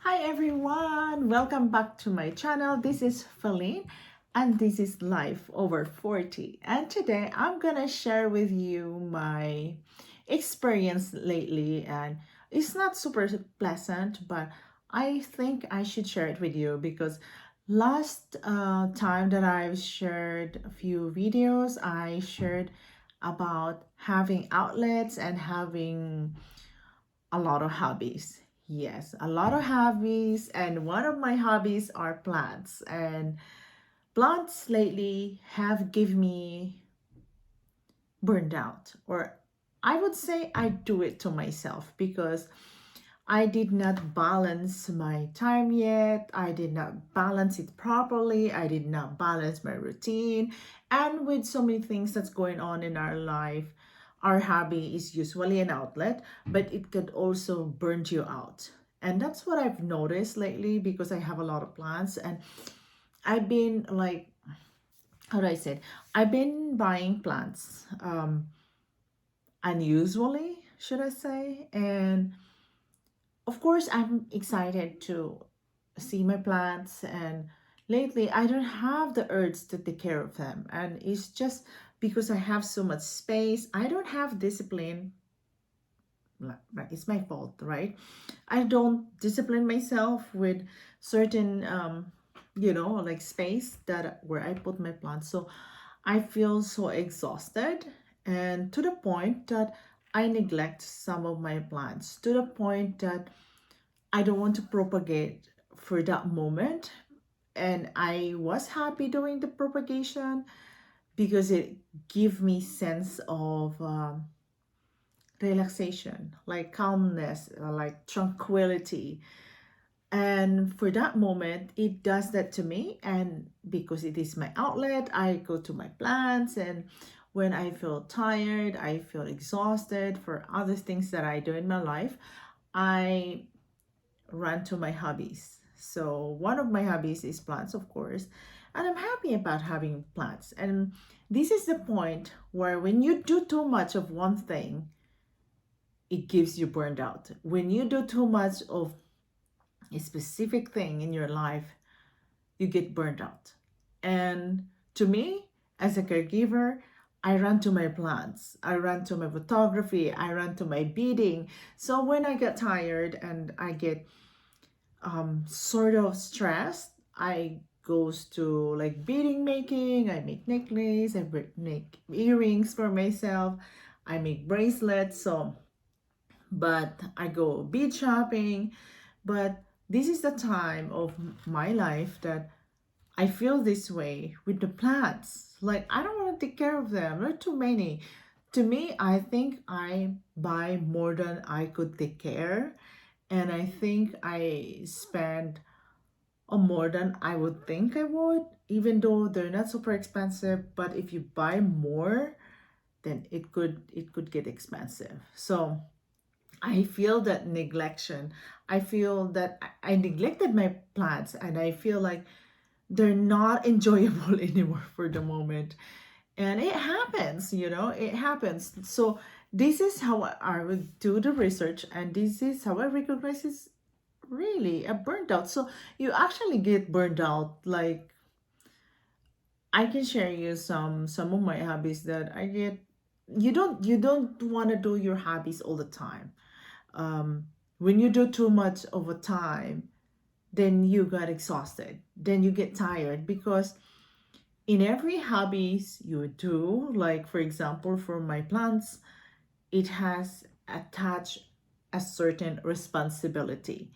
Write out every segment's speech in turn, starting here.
Hi everyone, welcome back to my channel. This is Philine and this is Life Over 40. And today I'm gonna share with you my experience lately, and it's not super pleasant, but I think I should share it with you because last time that I've shared a few videos, I shared about having outlets and having a lot of hobbies. Yes, a lot of hobbies, and one of my hobbies are plants. And plants lately have given me burned out, or I would say I do it to myself because I did not balance my time yet. I did not balance it properly. I did not balance my routine. And with so many things that's going on in our life, our hobby is usually an outlet, but it could also burn you out. And that's what I've noticed lately because I have a lot of plans, and I've been like, how do I say it? I've been buying plants unusually, should I say? And of course, I'm excited to see my plants, and lately I don't have the urge to take care of them. And it's just because I have so much space, I don't have discipline. It's my fault, right? I don't discipline myself with certain like space that where I put my plants. So I feel so exhausted, and to the point that I neglect some of my plants, to the point that I don't want to propagate for that moment. And I was happy doing the propagation because it gave me sense of relaxation, like calmness, like tranquility. And for that moment, it does that to me. And because it is my outlet, I go to my plants. And when I feel tired, I feel exhausted for other things that I do in my life, I run to my hobbies. So one of my hobbies is plants, of course, and I'm happy about having plants. And this is the point where when you do too much of one thing, it gives you burned out. When you do too much of a specific thing in your life, you get burned out. And to me, as a caregiver, I run to my plants, I run to my photography, I run to my beading. So when I get tired and I get sort of stressed, I goes to like beading making. I make necklace, make earrings for myself, I make bracelets. So but I go bead shopping. But this is the time of my life that I feel this way with the plants. Like I don't want to take care of them. There are too many. To me, I think I buy more than I could take care. And I think I spend more than I would think I would, even though they're not super expensive. But if you buy more, then it could get expensive. So I feel that neglection. I feel that I neglected my plants, and I feel like they're not enjoyable anymore for the moment. And it happens, it happens. So this is how I would do the research, and this is how I recognize it's really a burnt out. So you actually get burned out. Like I can share you some of my hobbies that I get. You don't want to do your hobbies all the time. When you do too much over time, then you got exhausted, then you get tired because in every hobbies you do, like for example for my plants, it has attached a certain responsibility.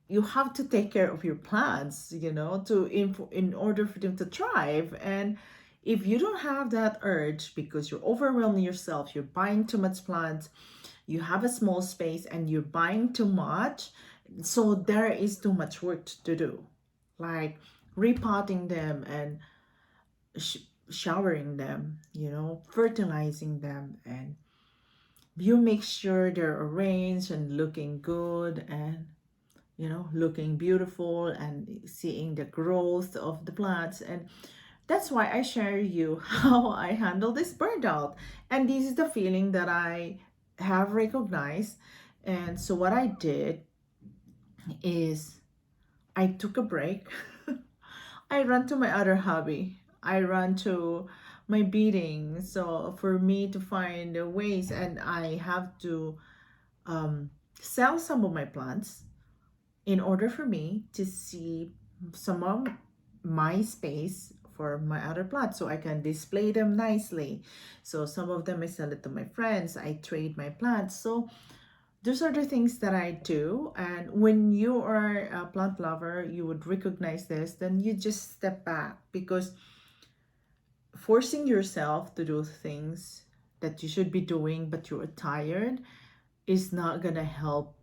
You have to take care of your plants, to in order for them to thrive. And if you don't have that urge because you're overwhelming yourself, you're buying too much plants, you have a small space and you're buying too much, so there is too much work to do, like repotting them and showering them, fertilizing them, and you make sure they're arranged and looking good, and looking beautiful, and seeing the growth of the plants. And that's why I share you how I handle this burnout. And this is the feeling that I have recognized. And so what I did is I took a break. I run to my other hobby. I run to my beading. So for me to find ways, and I have to um, sell some of my plants in order for me to see some of my space for my other plants so I can display them nicely. So some of them I sell it to my friends. I trade my plants. So those are the things that I do. And when you are a plant lover, you would recognize this, then you just step back, because forcing yourself to do things that you should be doing but you're tired is not gonna help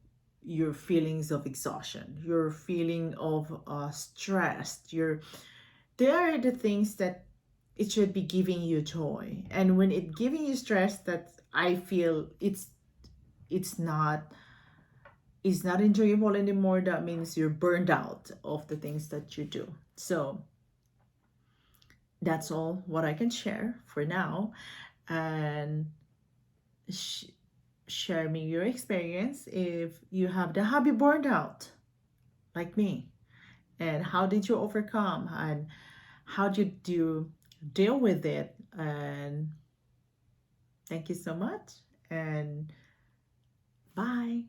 your feelings of exhaustion, your feeling of stressed. There are the things that it should be giving you joy, and when it giving you stress, that I feel it's not enjoyable anymore. That means you're burned out of the things that you do. So that's all what I can share for now. And sh- share me your experience if you have the hobby burned out like me, and how did you overcome, and how did you deal with it. And thank you so much, and bye.